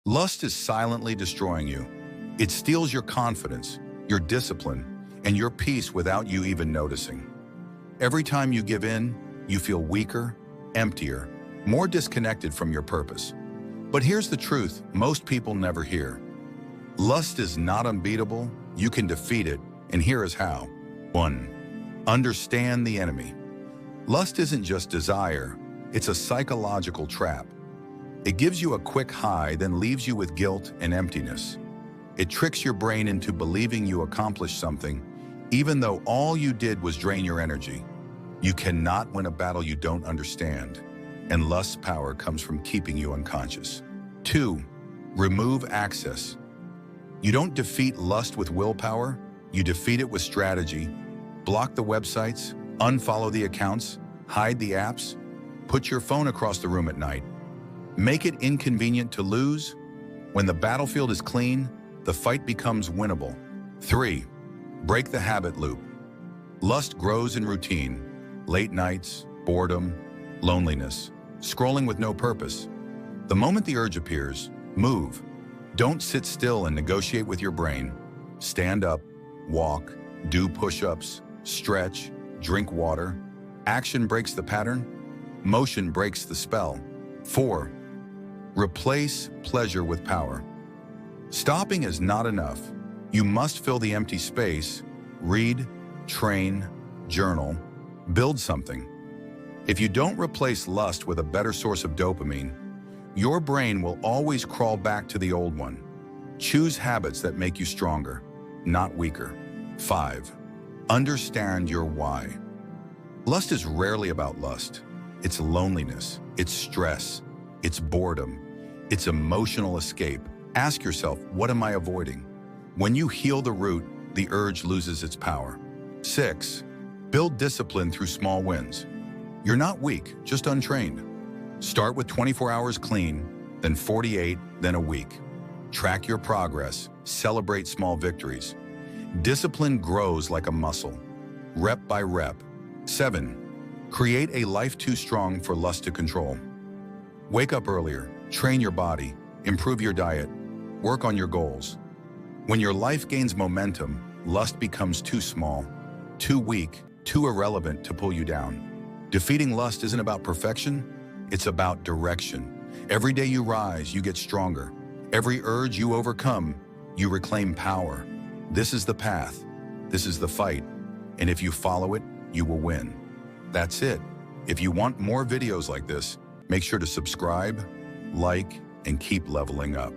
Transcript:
Lust is silently destroying you. It steals your confidence, your discipline, and your peace without you even noticing. Every time you give in, you feel weaker, emptier, more disconnected from your purpose. But here's the truth most people never hear. Lust is not unbeatable. You can defeat it, and here is how. 1. Understand the enemy. Lust isn't just desire, it's a psychological trap. It gives you a quick high, then leaves you with guilt and emptiness. It tricks your brain into believing you accomplished something, even though all you did was drain your energy. You cannot win a battle you don't understand, and lust's power comes from keeping you unconscious. 2. Remove access. You don't defeat lust with willpower, you defeat it with strategy. Block the websites, unfollow the accounts, hide the apps, put your phone across the room at night. Make it inconvenient to lose. When the battlefield is clean, the fight becomes winnable. 3. Break the habit loop. Lust grows in routine. Late nights, boredom, loneliness, scrolling with no purpose. The moment the urge appears, move. Don't sit still and negotiate with your brain. Stand up, walk, do push-ups, stretch, drink water. Action breaks the pattern. Motion breaks the spell. 4. Replace pleasure with power. Stopping is not enough. You must fill the empty space. Read, train, journal, build something. If you don't replace lust with a better source of dopamine, your brain will always crawl back to the old one. Choose habits that make you stronger, not weaker. 5. Understand your why. Lust is rarely about lust. It's loneliness, it's stress, it's boredom, it's emotional escape. Ask yourself, what am I avoiding? When you heal the root, the urge loses its power. 6. Build discipline through small wins. You're not weak, just untrained. Start with 24 hours clean, then 48, then a week. Track your progress, celebrate small victories. Discipline grows like a muscle, rep by rep. 7. Create a life too strong for lust to control. Wake up earlier, train your body, improve your diet, work on your goals. When your life gains momentum, lust becomes too small, too weak, too irrelevant to pull you down. Defeating lust isn't about perfection, it's about direction. Every day you rise, you get stronger. Every urge you overcome, you reclaim power. This is the path, this is the fight, and if you follow it, you will win. That's it. If you want more videos like this, make sure to subscribe, like, and keep leveling up.